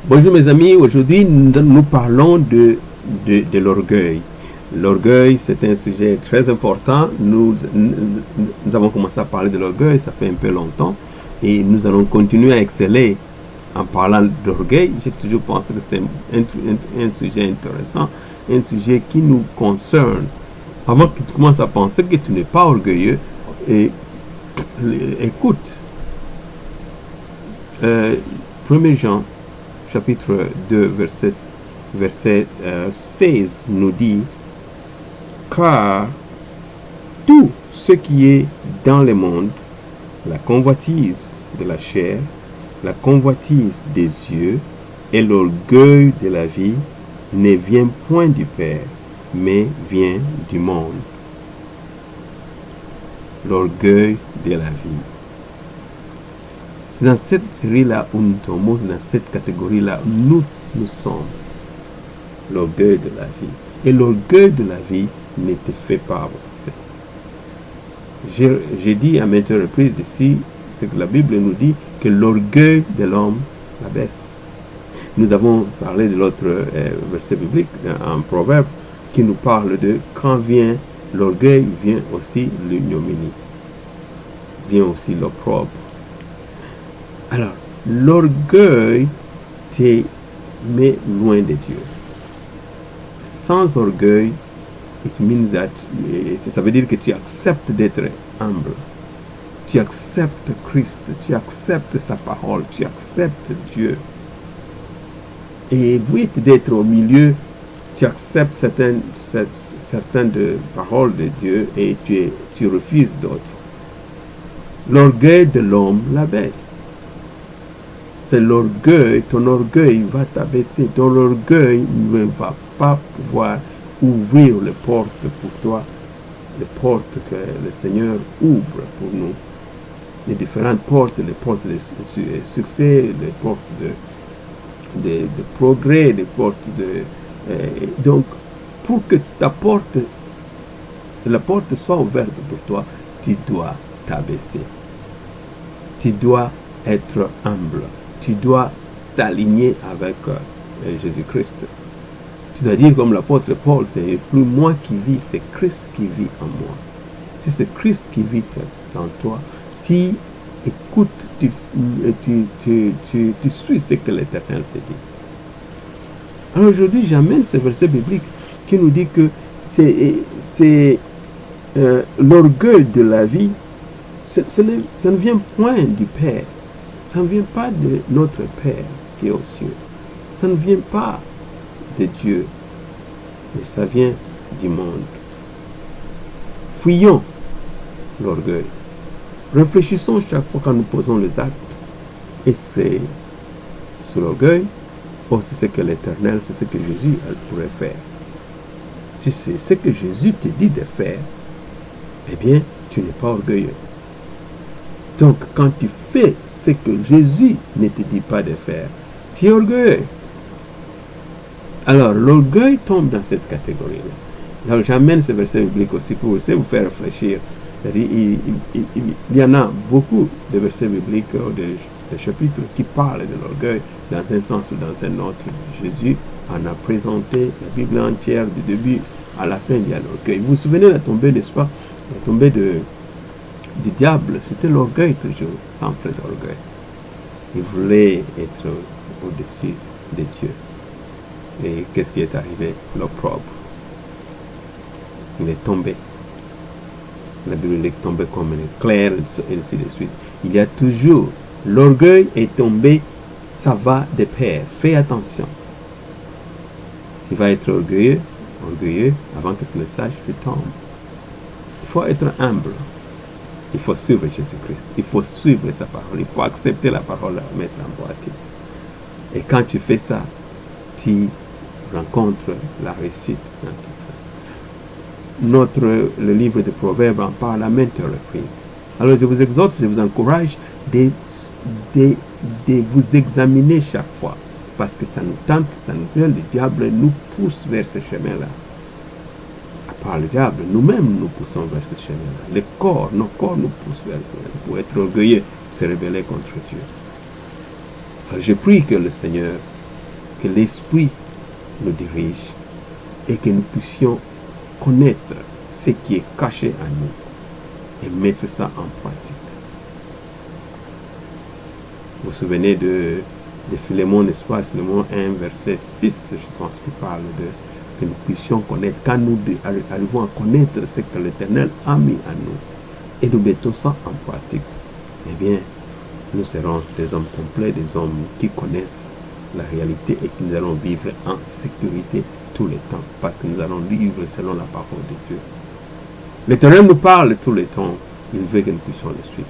Bonjour mes amis, aujourd'hui nous parlons de l'orgueil. L'orgueil, c'est un sujet très important. Nous avons commencé à parler de l'orgueil, ça fait un peu longtemps. Et nous allons continuer à exceller en parlant d'orgueil. J'ai toujours pensé que c'était un sujet intéressant, un sujet qui nous concerne. Avant que tu commences à penser que tu n'es pas orgueilleux, écoute. 1 Jean chapitre 2 verset 16 nous dit: car tout ce qui est dans le monde, la convoitise de la chair, la convoitise des yeux et l'orgueil de la vie ne vient point du Père, mais vient du monde. L'orgueil de la vie. C'est dans cette série-là où nous tombons, dans cette catégorie-là, nous sommes. L'orgueil de la vie. Et l'orgueil de la vie ne te fait pas avancer. J'ai dit à maintes reprises ici que la Bible nous dit que l'orgueil de l'homme l'abaisse. Nous avons parlé de l'autre verset biblique en Proverbe qui nous parle de quand vient l'orgueil, vient aussi l'ignominie, vient aussi l'opprobre. Alors, l'orgueil te met loin de Dieu. Sans orgueil, it means that, ça veut dire que tu acceptes d'être humble. Tu acceptes Christ, tu acceptes sa parole, tu acceptes Dieu. Et oui, d'être au milieu, tu acceptes certaines paroles de Dieu et tu refuses d'autres. L'orgueil de l'homme l'abaisse. C'est l'orgueil, ton orgueil va t'abaisser, ton orgueil ne va pas pouvoir ouvrir les portes pour toi, les portes que le Seigneur ouvre pour nous, les différentes portes, les portes de succès, les portes de progrès, les portes donc, pour que la porte soit ouverte pour toi, tu dois t'abaisser. Tu dois être humble. Tu dois t'aligner avec Jésus-Christ. Tu dois dire comme l'apôtre Paul, c'est plus moi qui vis, c'est Christ qui vit en moi. Si c'est Christ qui vit en toi, si écoute, tu suis ce que l'Éternel te dit. Alors aujourd'hui, j'amène ce verset biblique qui nous dit que c'est l'orgueil de la vie, ça ne vient point du Père. Ça ne vient pas de notre Père qui est aux cieux. Ça ne vient pas de Dieu, mais ça vient du monde. Fuyons l'orgueil. Réfléchissons chaque fois quand nous posons les actes. Et c'est sur l'orgueil, ou c'est ce que l'Éternel, c'est ce que Jésus pourrait faire. Si c'est ce que Jésus te dit de faire, eh bien, tu n'es pas orgueilleux. Donc, quand tu fais ce que Jésus ne te dit pas de faire, tu es orgueilleux. Alors, l'orgueil tombe dans cette catégorie-là. Alors, j'amène ce verset biblique aussi pour vous faire réfléchir. Il y en a beaucoup de versets bibliques, de chapitres qui parlent de l'orgueil dans un sens ou dans un autre. Jésus en a présenté la Bible entière du début à la fin. Il y a l'orgueil. Vous vous souvenez de la tombée, n'est-ce pas? La tombée du diable, c'était l'orgueil toujours, sans frais d'orgueil. Il voulait être au-dessus de Dieu. Et qu'est-ce qui est arrivé? L'opprobre. Il est tombé. La Bible est tombée comme un éclair, et ainsi de suite. Il y a toujours, l'orgueil est tombé, ça va de pair. Fais attention. Tu vas être orgueilleux, avant que tu le saches, tu tombes. Il faut être humble. Il faut suivre Jésus-Christ. Il faut suivre sa parole. Il faut accepter la parole, la mettre en pratique. Et quand tu fais ça, tu rencontres la réussite dans tout ça. Le livre de Proverbes en parle à maintes reprises. Alors je vous exhorte, je vous encourage de vous examiner chaque fois. Parce que ça nous tente, ça nous vient, le diable nous pousse vers ce chemin-là. Par le diable, nous-mêmes nous poussons vers ce chemin-là. Nos corps nous poussent vers ce chemin pour être orgueilleux, se rebeller contre Dieu. Alors, je prie que le Seigneur que l'Esprit nous dirige et que nous puissions connaître ce qui est caché à nous et mettre ça en pratique. Vous vous souvenez de Philémon, n'est-ce pas? Philémon 1, verset 6, je pense, qui parle de que nous puissions connaître, quand nous arrivons à connaître ce que l'Éternel a mis à nous et nous mettons ça en pratique, eh bien, nous serons des hommes complets, des hommes qui connaissent la réalité et que nous allons vivre en sécurité tout le temps, parce que nous allons vivre selon la parole de Dieu. L'Éternel nous parle tout le temps, il veut que nous puissions le suivre.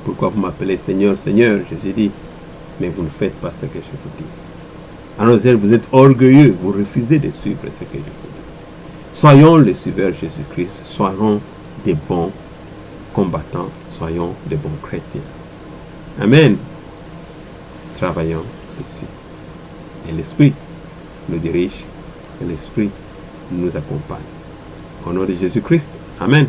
Pourquoi vous m'appelez Seigneur, Seigneur? Jésus dit, mais vous ne faites pas ce que je vous dis. Alors vous êtes orgueilleux, vous refusez de suivre ce que je vous dis. Soyons les suiveurs de Jésus-Christ, soyons des bons combattants, soyons des bons chrétiens. Amen. Travaillons dessus. Et l'Esprit nous dirige, et l'Esprit nous accompagne. Au nom de Jésus-Christ, Amen.